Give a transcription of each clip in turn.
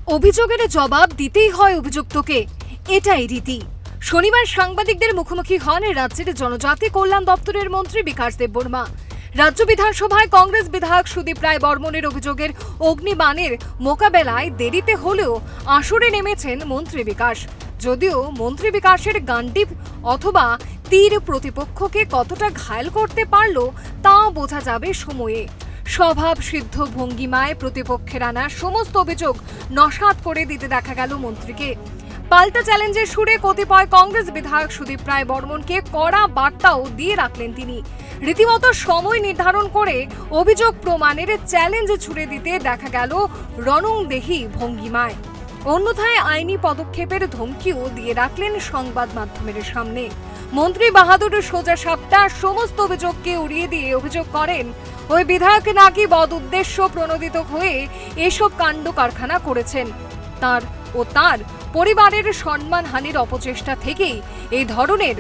অভিযোগের জবাব দিতেই হয় অভিযুক্তকে, এটাই রীতি। শনিবার সাংবাদিকদের মুখোমুখি হন রাজ্যের জনজাতি কল্যাণ দপ্তরের মন্ত্রী বিকাশ দেববর্মা। রাজ্য বিধানসভায় কংগ্রেস বিধায়ক সুদীপ রায় বর্মনের অভিযোগের অগ্নিবাণের মোকাবেলায় দেরিতে হলেও আসরে নেমেছেন মন্ত্রী বিকাশ। যদিও মন্ত্রী বিকাশের গান্ডিব অথবা তীর প্রতিপক্ষকে কতটা ঘায়েল করতে পারল তা বোঝা যাবে সময়ে। স্বভাব সিদ্ধ ভঙ্গিমায় প্রতিপক্ষের আনা সমস্ত অভিযোগ নস্যাৎ করে দিতে দেখা গেল মন্ত্রীকে। পাল্টা চ্যালেঞ্জের সুরে কতিপয় কংগ্রেস বিধায়ক সুদীপ রায় বর্মনকে কড়া বার্তাও দিয়ে রাখলেন তিনি। রীতিমতো সময় নির্ধারণ করে অভিযোগ প্রমাণের চ্যালেঞ্জ ছুড়ে দিতে দেখা গেল রণংদেহী ভঙ্গিমায়। অন্যথায় আইনি পদক্ষেপের ধমকিও দিয়ে রাখলেন সংবাদ মাধ্যমের সামনে। মন্ত্রী বাহাদুর সোজা সাপটা সমস্ত অভিযোগকে উড়িয়ে দিয়ে অভিযোগ করেন ওই বিধায়ক নাকি বদ উদ্দেশ্য প্রণোদিত হয়ে এসব কাণ্ড কারখানা করেছেন। তার ও তার পরিবারের সম্মানহানির অপচেষ্টা থেকেই এই ধরনের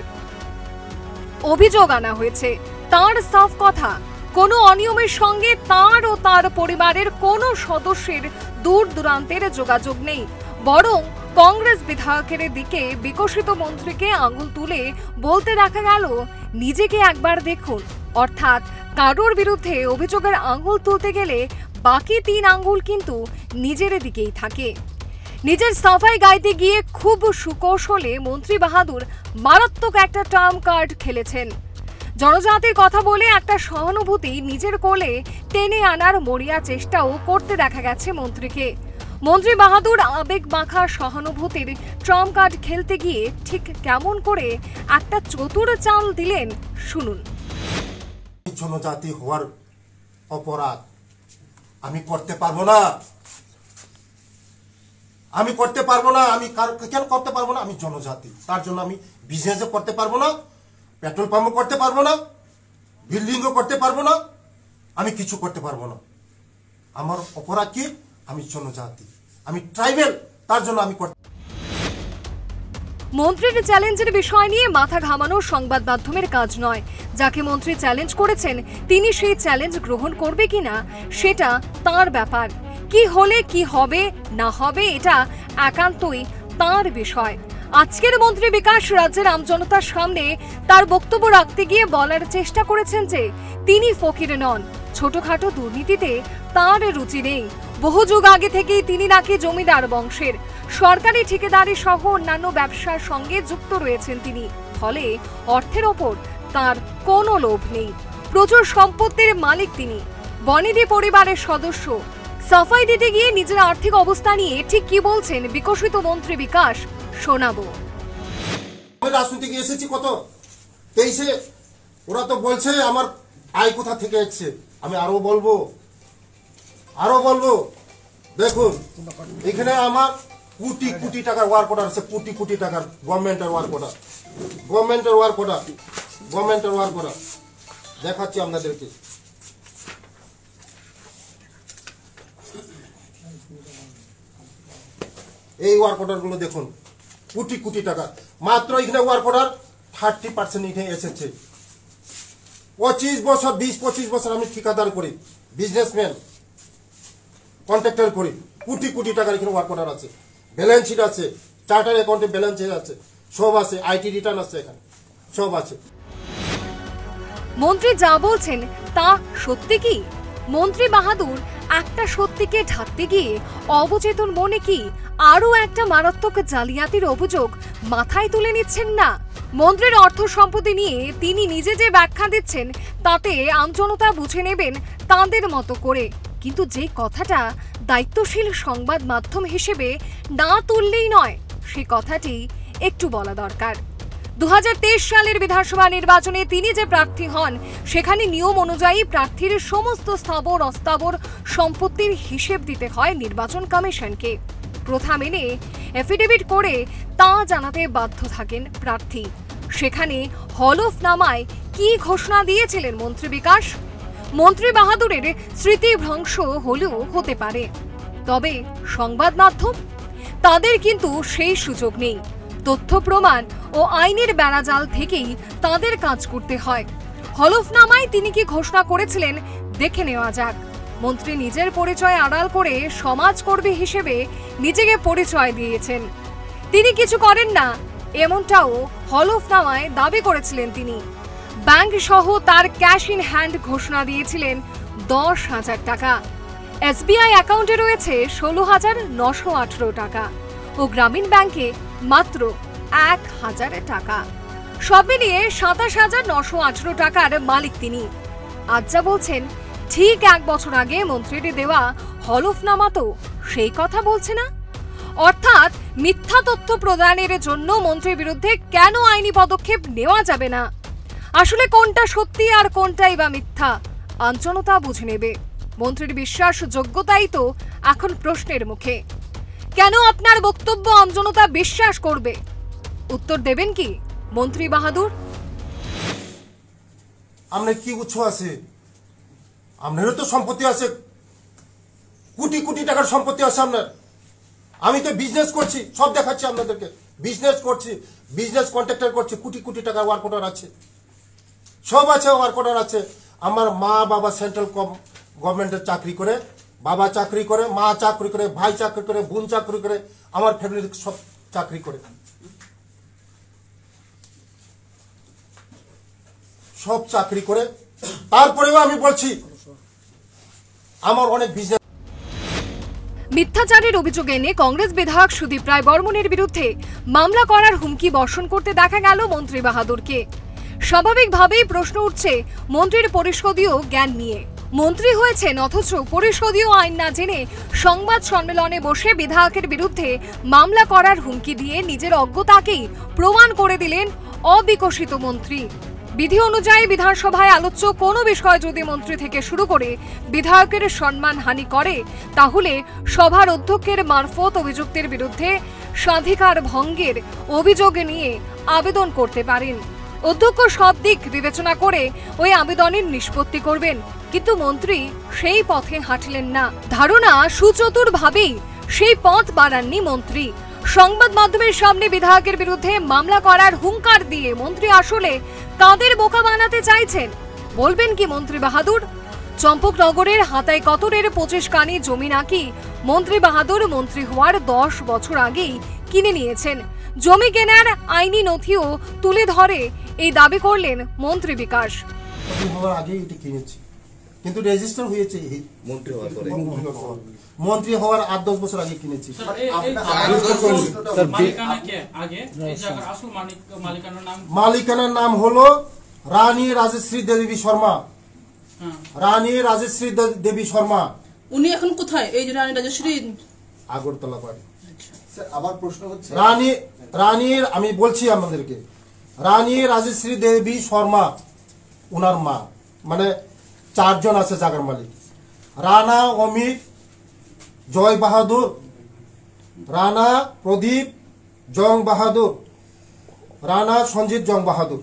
অভিযোগ আনা হয়েছে। তার সাফ কথা, কোনো অনিয়মের সঙ্গে তার ও তার পরিবারের কোনো সদস্যের দূর দূরান্তের যোগাযোগ নেই, বরং কংগ্রেস বিধায়কের দিকে বিকশিত মন্ত্রীকে আঙুল তুলে বলতে দেখা গেল, নিজেকে একবার দেখুন। অর্থাৎ কারোর বিরুদ্ধে অভিযোগের আঙুল তুলতে গেলে বাকি 3 আঙ্গুল কিন্তু নিজের দিকেই থাকে। নিজের সাফাই গাইতে গিয়ে খুব সুকৌশলে মন্ত্রী বাহাদুর মারাত্মক একটা টার্ম কার্ড খেলেছেন। জনজাতির কথা বলে একটা সহানুভূতি নিজের কোলে টেনে আনার মরিয়া চেষ্টাও করতে দেখা গেছে মন্ত্রীকে। মন্ত্রী বাহাদুর আবেগ মাখা সহানুভূতির ট্রাম্প কার্ড খেলতে গিয়ে ঠিক কেমন করে একটা চতুর চাল দিলেন শুনুন। জনজাতি হওয়ার অপরাধ আমি করতে পারবো না, আমি করতে পারবো না। আমি কেন করতে পারবো না? আমি জনজাতি, তার জন্য আমি বিজনেসও করতে পারবো না, পেট্রোল পাম্পও করতে পারবো না, বিল্ডিংও করতে পারবো না, আমি কিছু করতে পারবো না। আমার অপরাধ কি? আমি জনজাতি, আমি ট্রাইবেল, তার জন্য আমি করতে। মন্ত্রীর চ্যালেঞ্জের বিষয় নিয়ে মাথা ঘামানো সংবাদ মাধ্যমের কাজ নয়। যাকে মন্ত্রী চ্যালেঞ্জ করেছেন তিনি সেই চ্যালেঞ্জ গ্রহণ করবে কিনা সেটা তার ব্যাপার। কি হলে কি হবে না হবে এটা একান্তই তার বিষয়। আজকের মন্ত্রী বিকাশ রাজ্যের আমজনতার সামনে তার বক্তব্য রাখতে গিয়ে বলার চেষ্টা করেছেন যে তিনি ফকির নন, ছোটখাটো দুর্নীতিতে তার রুচি নেই। বহু যুগ আগে থেকেই তিনি নাকি জমিদার বংশের, সরকারি ঠিকাদারি সহ অন্যান্য ব্যবসার সঙ্গে যুক্ত রয়েছেন তিনি। ফলে অর্থের ওপর তার কোনো লোভ নেই। প্রচুর সম্পত্তির মালিক তিনি, বনেদি পরিবারের সদস্য। সাফাই দিতে গিয়ে নিজের আর্থিক অবস্থা নিয়ে ঠিক কি বলছেন বিকশিত মন্ত্রী বিকাশ শোনাবো। রাজনীতিকে এসেছি কত 23-এ, ওরা তো বলছে আমার আয় কোথা থেকে এসছে। আমি আরো বলবো। দেখুন এখানে আমার কোটি কোটি টাকার ওয়ার্ক অর্ডার আছে, কোটি টাকার গভর্নমেন্টের ওয়ার্ক অর্ডার দেখাচ্ছি আপনাদেরকে। এই ওয়ার্ক অর্ডার গুলো দেখুন, কোটি টাকা। মাত্র এখানে ওয়ার্ক অর্ডার 30% এখানে এসেছে। 25 বছর 20-25 বছর আমি ঠিকাদার করি, বিজনেসম্যান, কন্ট্রাক্টর করি। কোটি টাকার এখানে ওয়ার্ক অর্ডার আছে, ব্যালেন্স শিট আছে, চার্টার অ্যাকাউন্টে ব্যালেন্স শিট আছে, সব আছে, আইটি রিটার্ন আছে, এখানে সব আছে। মন্ত্রী যা বলছেন তা সত্যি কি? মন্ত্রী বাহাদুর একটা সত্যিকে ঢাকতে গিয়ে অবচেতন মনে কি আরো একটা মারাত্মক জালিয়াতির অভিযোগ মাথায় তুলে নিচ্ছেন না? মন্ত্রীর অর্থ সম্পত্তি নিয়ে তিনি নিজে যে ব্যাখ্যা দিচ্ছেন তাতে আমজনতা বুঝে নেবেন তাঁদের মতো করে। কিন্তু যে কথাটা দায়িত্বশীল সংবাদ মাধ্যম হিসেবে না তুললেই নয়, সে কথাটি একটু বলা দরকার। 2023 সালের বিধানসভা নির্বাচনে তিনি যে প্রার্থী হন সেখানে নিয়ম অনুযায়ী প্রার্থীর সমস্ত স্থাবর অস্থাবর সম্পত্তির হিসেব দিতে হয় নির্বাচন কমিশনকে। প্রথা মেনে এফিডেভিট করে তা জানাতে বাধ্য থাকেন প্রার্থী। সেখানে হলফনামায় কি ঘোষণা দিয়েছিলেন মন্ত্রী বিকাশ? মন্ত্রী বাহাদুরের স্মৃতিভ্রংশ হলেও হতে পারে, তবে সংবাদ মাধ্যম তাদের কিন্তু সেই সুযোগ নেই। তথ্য প্রমাণ ও আইনের বেড়াজাল থেকেই তাদের কাজ করতে হয়। হলফনামায় তিনি কি ঘোষণা করেছিলেন দেখে নেওয়া যাক। মন্ত্রী নিজের পরিচয় আড়াল করে সমাজকর্মী হিসেবে নিজেকে পরিচয় দিয়েছেন। তিনি কিছু করেন না এমনটাও হলফনামায় দাবি করেছিলেন তিনি। ব্যাংক সহ তার ক্যাশ ইন হ্যান্ড ঘোষণা দিয়েছিলেন 10,000 টাকা। এসবিআই অ্যাকাউন্টে রয়েছে 16,918 টাকা ও গ্রামীণ ব্যাংকে মাত্র 1,000 টাকা। সব মিলিয়ে 27,918 টাকার মালিক তিনি। আজ যা বলছেন ঠিক 1 বছর আগে মন্ত্রীর দেওয়া হলফনামা তো সেই কথা বলছে না। অর্থাৎ মিথ্যা তথ্য প্রদানের জন্য মন্ত্রীর বিরুদ্ধে কেন আইনি পদক্ষেপ নেওয়া যাবে না? আসলে কোনটা সত্যি আর কোনটাই বা মিথ্যা আমজনতা বুঝে নেবে। মন্ত্রীর বিশ্বাসযোগ্যতাই তো এখন প্রশ্নের মুখে। কেন আপনার বক্তব্য আমজনতা বিশ্বাস করবে? উত্তর দেবেন কি মন্ত্রী বাহাদুর? আপনার কি উৎস আছে? আপনারও তো সম্পত্তি আছে, কোটি কোটি টাকার সম্পত্তি আছে আপনার। আমি তো বিজনেস করছি, সব দেখাচ্ছি আপনাদেরকে। বিজনেস করছি, বিজনেস কন্ট্রাক্টর করছি, কোটি কোটি টাকার ওয়ার্ক অর্ডার আছে, সব আছে, ওয়ার্ক অর্ডার আছে। আমার মা বাবা সেন্ট্রাল গভর্নমেন্টের চাকরি করে, বাবা চাকরি করে, মা চাকরি করে, ভাই চাকরি করে, বোন চাকরি করে, আমার ফ্যামিলির সব চাকরি করে, সব চাকরি করে। তারপরেও আমি বলছি আমার অনেক বিজনেস। মিথ্যাচারের অভিযোগ এনে কংগ্রেস বিধায়ক সুদীপ রায় বর্মনের বিরুদ্ধে মামলা করার হুমকি বর্ষণ করতে দেখা গেল মন্ত্রী বাহাদুরকে। স্বাভাবিকভাবেই প্রশ্ন উঠছে মন্ত্রীর পরিষদীয় জ্ঞান নিয়ে। মন্ত্রী হয়েছেন অথচ পরিষদীয় আইন না জেনে সংবাদ সম্মেলনে বসে বিধায়কের বিরুদ্ধে মামলা করার হুমকি দিয়ে নিজের অজ্ঞতাকেই প্রমাণ করে দিলেন অবিকশিত মন্ত্রী। বিধি অনুযায়ী বিধানসভায় আলোচ্য কোনো বিষয় যদি মন্ত্রী থেকে শুরু করে বিধায়কের সম্মানহানি করে, তাহলে সভার অধ্যক্ষের মারফত অভিযুক্তের বিরুদ্ধে স্বাধিকার ভঙ্গের অভিযোগ নিয়ে আবেদন করতে পারেন। অধ্যক্ষ সব দিক বিবেচনা করে ওই আবেদনের নিষ্পত্তি করবেন, কিন্তু মন্ত্রী সেই পথে হাঁটলেন না। ধারণা সুচতুরভাবেই সেই পথ বাড়াননি মন্ত্রী। সংবাদ মাধ্যমের সামনে বিধায়কের বিরুদ্ধে মামলা করার হুঙ্কার দিয়ে মন্ত্রী আসলে কাদের বোকা বানাতে চাইছেন বলবেন কি মন্ত্রী বাহাদুর? চম্পকনগরের হাতাই কতরের 25 কানি জমি নাকি মন্ত্রী বাহাদুর মন্ত্রী হওয়ার 10 বছর আগেই কিনে নিয়েছেন। জমি কেনার আইনি নথিও তুলে ধরে এই দাবি করলেন মন্ত্রী বিকাশ। হওয়ার আগেই এটা কিনেছি, কিন্তু রেজিস্টার হয়েছে মন্ত্রী হওয়ার 8-10 বছর আগে কিনেছি। মালিকানার নাম হলো রানী রাজশ্রী দেবী শর্মা। রানী রাজশ্রী দেবী শর্মা। উনি এখন কোথায়? এই যে রানী রাজশ্রী আগরতলা বাড়ি। আবার প্রশ্ন হচ্ছে রানীর আমি বলছি আমাদেরকে, রানী রাজশ্রী দেবী শর্মা উনার মা, মানে 4 জন আছে জায়গার মালিক। রানা অমিত জয় বাহাদুর, রানা প্রদীপ জং বাহাদুর, রানা সঞ্জিত জং বাহাদুর।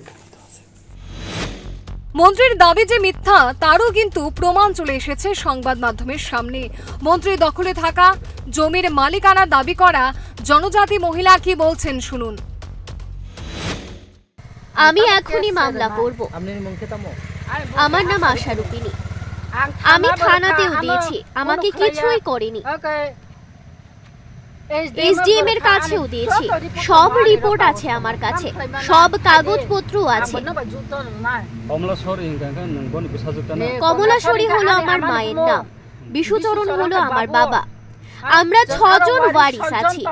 মন্ত্রীর দাবি যে মিথ্যা তারও কিন্তু প্রমাণ চলে এসেছে সংবাদ মাধ্যমের সামনে। মন্ত্রীর দখলে থাকা জমির মালিকানা দাবি করা জনজাতি মহিলা কি বলছেন শুনুন। আমি এখনই মামলা করব। আমার নাম আশা রূপিনী। আমি থানাতেও দিয়েছি, আমাকে কিছুই করেনি। এসডিএম এর কাছেও দিয়েছি, সব রিপোর্ট আছে আমার কাছে, সব কাগজপত্র আছে। কমলাশ্বরী হলো আমার মায়ের নাম, বিশুচরণ হলো আমার বাবা। আমরা 6 জন ওয়ারিশ আছি।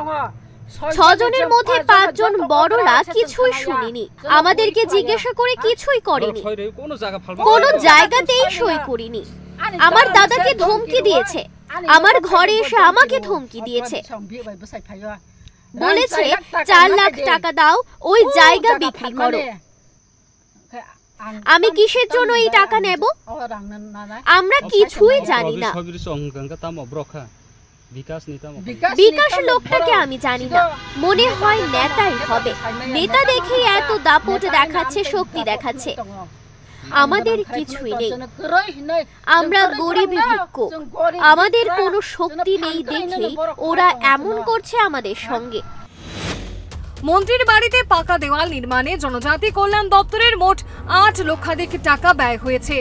6 জনের মধ্যে 5 জন বড়রা কিছুই শুনিনি, আমাদেরকে জিজ্ঞাসা করে কিছুই করেনি, কোনো জায়গাতেই সই করিনি। আমার দাদাকে ধমকি দিয়েছে, আমার ঘরে এসে আমাকে ধমকি দিয়েছে, বলেছে 4 লাখ টাকা দাও, ওই জায়গা বিক্রি করো। আমি কিসের জন্য এই টাকা নেব আমরা কিছুই জানি না। বিকাশ লোকটাকে আমি জানি না, মনে হয় নেতাই হবে। নেতা দেখেই এত দাপট দেখাচ্ছে, শক্তি দেখাচ্ছে। আমাদের কিছুই নেই, আমরা গরিব ভিক্ষুক, আমাদের কোনো শক্তি নেই দেখেই ওরা এমন করছে আমাদের সঙ্গে। মন্ত্রীর বাড়িতে পাকা দেওয়াল নির্মাণে জনজাতি কল্যাণ দপ্তরের মোট 8 লক্ষাধিক টাকা ব্যয় হয়েছে।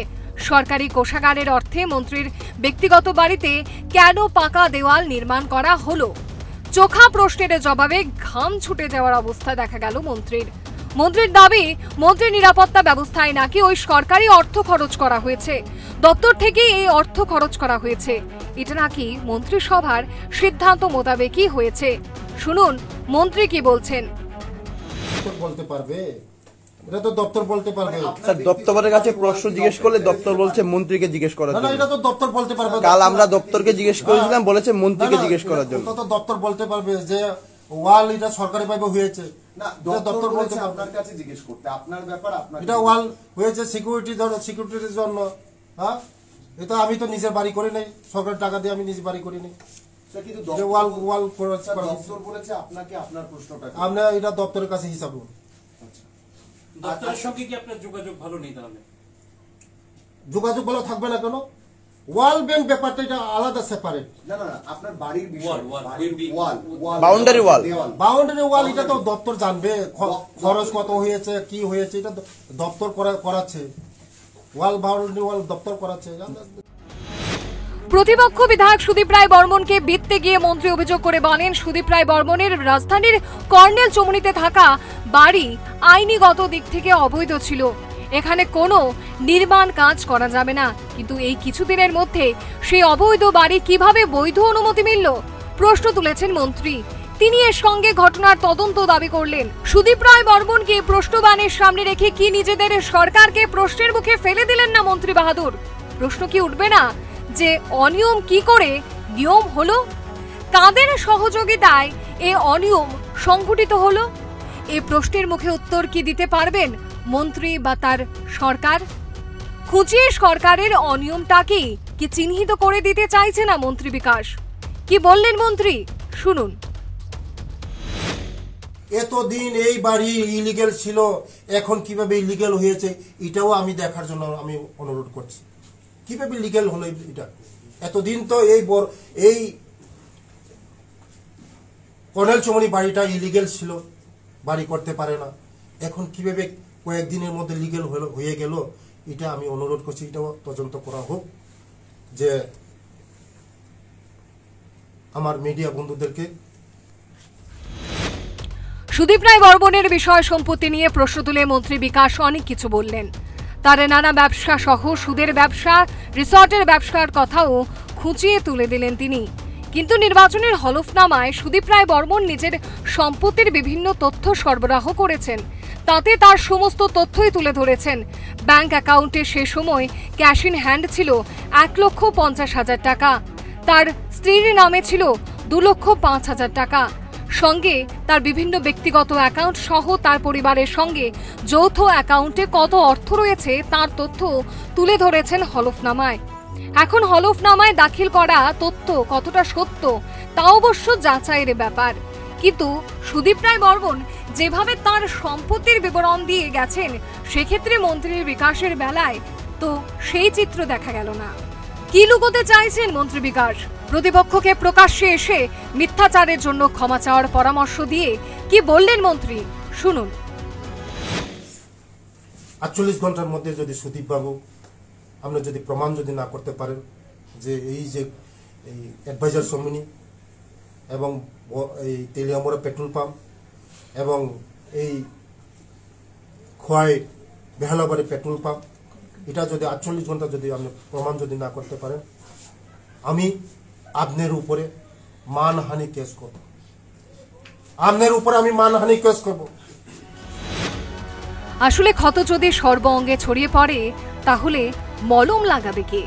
সরকারি কোষাগারের অর্থে মন্ত্রীর ব্যক্তিগত বাড়িতে কেন পাকা দেওয়াল নির্মাণ করা হলো? চোখা প্রশ্নের জবাবে ঘাম ছুটে যাওয়ার অবস্থা দেখা গেল মন্ত্রীর দাবি, মন্ত্রীর নিরাপত্তা ব্যবস্থায় নাকি ওই সরকারি অর্থ খরচ করা হয়েছে, দপ্তর থেকে এই অর্থ খরচ করা হয়েছে। এটা নাকি মন্ত্রিসভার সিদ্ধান্ত মোতাবেকই হয়েছে। শুনুন মন্ত্রী কি বলছেন। বলতে পারবে, এটা তো দপ্তর বলতে পারবে। স্যার দপ্তরের কাছে প্রশ্ন জিজ্ঞেস করলে দপ্তর বলছে মন্ত্রীকে জিজ্ঞেস করার না, জন্য। এটা তো দপ্তর বলতে পারবে। কাল আমরা দপ্তরকে জিজ্ঞেস করেছিলাম, বলেছে মন্ত্রীকে জিজ্ঞেস করার জন্য। তো দপ্তর বলতে পারবে যে ওয়াল এটা সরকারি ভাবে হয়েছে। না, দপ্তর বলছে আপনার কাছে জিজ্ঞেস করতে, আপনার ব্যাপার আপনার। এটা ওয়াল হয়েছে সিকিউরিটির জন্য। হ্যাঁ, এটা আমি তো নিজের বাড়ি করে নেই, সরকারের টাকা দিয়ে আমি নিজে বাড়ি করে নেই। কিন্তু ওয়াল দপ্তর বলেছে আপনাকে আপনার প্রশ্নটা। আমরা এটা দপ্তরের কাছে হিসাব। দপ্তরের সঙ্গে কি আপনার যোগাযোগ ভালো নেই? তাহলে যোগাযোগ ভালো থাকবে না কেন? ওয়াল ব্যাংক ব্যাপারটা এটা আলাদা সেপারেট। না না, আপনার বাড়ির বিষয়, বাউন্ডারি ওয়াল, বাউন্ডারি ওয়াল এটা তো দপ্তর জানবে, খরচ কত হয়েছে, কি হয়েছে, এটা দপ্তর করাচ্ছে। ওয়াল বাউন্ডারি ওয়াল দপ্তর করাচ্ছে। প্রতিপক্ষ বিধায়ক সুদীপ রায় বর্মনকে বিত্তে গিয়ে মন্ত্রী অভিযোগ করে বলেন, সুদীপ রায় বর্মনের রাজধানীর কর্নেল চমুনিতে থাকা বাড়ি আইনিগত দিক থেকে অবৈধ ছিল। এখানে কোনো নির্মাণ কাজ করা যাবে না। কিন্তু এই কিছুদিনের মধ্যে সেই অবৈধ বাড়ি কিভাবে বৈধ অনুমতি মিলল প্রশ্ন তুলেছেন মন্ত্রী। তিনি এর সঙ্গে ঘটনার তদন্ত দাবি করলেন। সুদীপ রায় বর্মনকে প্রশ্নবাণের সামনে রেখে কি নিজেদের সরকারকে প্রশ্নের মুখে ফেলে দিলেন না মন্ত্রী বাহাদুর? প্রশ্ন কি উঠবে না যে অনিয়ম কি করে নিয়ম হলো? কাদের সহযোগিতায় এ অনিয়ম সংঘটিত হলো? এই প্রশ্নের মুখে উত্তর কি দিতে পারবেন মন্ত্রী বা তার সরকার? খুঁজিয়ে সরকারের অনিয়মটাকে কি চিহ্নিত করে দিতে চাইছে না মন্ত্রী বিকাশ? কি বললেন মন্ত্রী, শুনুন। এতদিন এই বাড়ি ইলিগেল ছিল, এখন কিভাবে ইলিগেল হয়েছে এটাও আমি দেখার জন্য আমি অনুরোধ করছি। কিভাবে লিগেল হলো এটা? এতদিন তো এই কর্নেল চমনি বাড়িটা ইলিগেল ছিল, বাড়ি করতে পারে না। এখন কিভাবে কয়েকদিনের মধ্যে লিগেল হয়ে গেল, এটা আমি অনুরোধ করছি, এটাও তদন্ত করা হোক। যে আমার মিডিয়া বন্ধুদেরকে। সুদীপ রায় বর্মনের বিষয় সম্পত্তি নিয়ে প্রশ্ন তুলে মন্ত্রী বিকাশ অনেক কিছু বললেন। তার নানা ব্যবসা সহ সুদের ব্যবসা, রিসর্টের ব্যবসার কথাও খুঁচিয়ে তুলে দিলেন তিনি। কিন্তু নির্বাচনের হলফনামায় সুদীপ রায় বর্মন নিজের সম্পত্তির বিভিন্ন তথ্য সরবরাহ করেছেন। তাতে তার সমস্ত তথ্যই তুলে ধরেছেন। ব্যাংক অ্যাকাউন্টে সে সময় ক্যাশ ইন হ্যান্ড ছিল 1,50,000 টাকা, তার স্ত্রীর নামে ছিল 2,05,000 টাকা, সঙ্গে তার বিভিন্ন ব্যক্তিগত অ্যাকাউন্ট সহ তার পরিবারের সঙ্গে যৌথ অ্যাকাউন্টে কত অর্থ রয়েছে তার তথ্য তুলে ধরেছেন হলফনামায়। এখন হলফনামায় দাখিল করা তথ্য কতটা সত্য তা অবশ্য যাচাইয়ের ব্যাপার। কিন্তু সুদীপ রায় বর্মন যেভাবে তার সম্পত্তির বিবরণ দিয়ে গেছেন, সেক্ষেত্রে মন্ত্রীর বিকাশের বেলায় তো সেই চিত্র দেখা গেল না। কি লুকোতে চাইছেন মন্ত্রী বিকাশ? প্রতিপক্ষকে প্রকাশ্যে এসে মিথ্যাচারের জন্য ক্ষমা চাওয়ার পরামর্শ দিয়ে কি বললেন মন্ত্রী, শুনুন। 48 ঘন্টার মধ্যে যদি সুদীপ বাবু আমরা যদি প্রমাণ যদি না করতে পারেন যে এই অ্যাডভাইজার সম্মিনি এবং এই তেলিয়ামোড়া পেট্রোল পাম্প এবং এই খোয়াই বেহালাবাড়ি পেট্রোল পাম্প, এটা যদি 48 ঘন্টা যদি আপনি প্রমাণ যদি না করতে পারেন, আমি আপনার উপরে মানহানি কেস করব। আপনার উপরে আমি মানহানি কেস করব। আসলে ক্ষত যদি সর্ব অঙ্গে ছড়িয়ে পড়ে তাহলে মলম লাগাবে কে?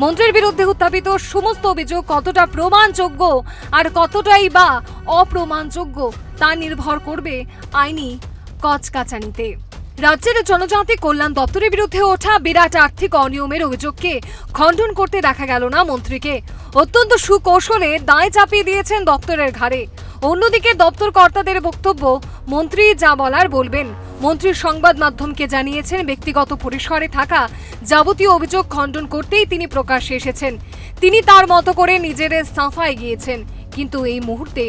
মন্ত্রীর বিরুদ্ধে উত্থাপিত সমস্ত অভিযোগ কতটা প্রমাণযোগ্য আর কতটাই বা অপ্রমাণযোগ্য তা নির্ভর করবে আইনি কচকাচানিতে। রাজ্যের জনজাতি কল্যাণ দপ্তরের বিরুদ্ধে ওঠা বিরাট আর্থিক অনিয়মের অভিযোগকে খণ্ডন করতে দেখা গেল না মন্ত্রীকে। অত্যন্ত সুকৌশলে দায় চাপিয়ে দিয়েছেন দপ্তরের ঘাড়ে। অন্যদিকে দপ্তর কর্তাদের বক্তব্য, মন্ত্রী যা বলার বলবেন। মন্ত্রী সংবাদ মাধ্যমকে জানিয়েছেন, ব্যক্তিগত পরিসরে থাকা যাবতীয় অভিযোগ খণ্ডন করতেই তিনি প্রকাশ্যে এসেছেন। তিনি তার মতো করে নিজের সাফাই গিয়েছেন। কিন্তু এই মুহূর্তে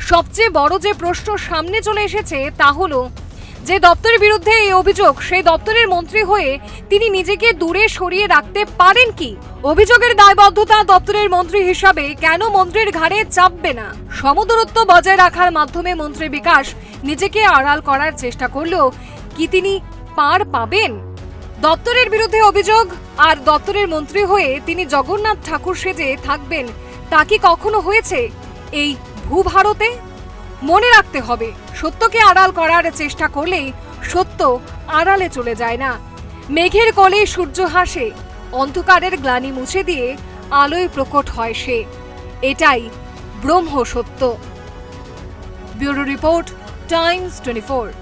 সবচেয়ে বড় যে প্রশ্ন সামনে চলে এসেছে তা হলো, যে দপ্তরের বিরুদ্ধে এই অভিযোগ, সেই দপ্তরের মন্ত্রী হয়ে তিনি নিজেকে দূরে সরিয়ে রাখতে পারেন কি? অভিযোগের দায়বদ্ধতা দপ্তরের মন্ত্রী হিসাবে কেন মন্ত্রীর ঘাড়ে চাপবে না? সমদূরত্ব বজায় রাখার মাধ্যমে মন্ত্রী বিকাশ নিজেকে আড়াল করার চেষ্টা করলেও কি তিনি পার পাবেন? দপ্তরের বিরুদ্ধে অভিযোগ আর দপ্তরের মন্ত্রী হয়ে তিনি জগন্নাথ ঠাকুর সেজে থাকবেন, তা কি কখনো হয়েছে এই ভূভারতে? মনে রাখতে হবে, সত্যকে আড়াল করার চেষ্টা করলেই সত্য আড়ালে চলে যায় না। মেঘের কোলে সূর্য হাসে, অন্ধকারের গ্লানি মুছে দিয়ে আলোয় প্রকট হয় সে, এটাই ব্রহ্ম সত্য। Bureau report, Times 24।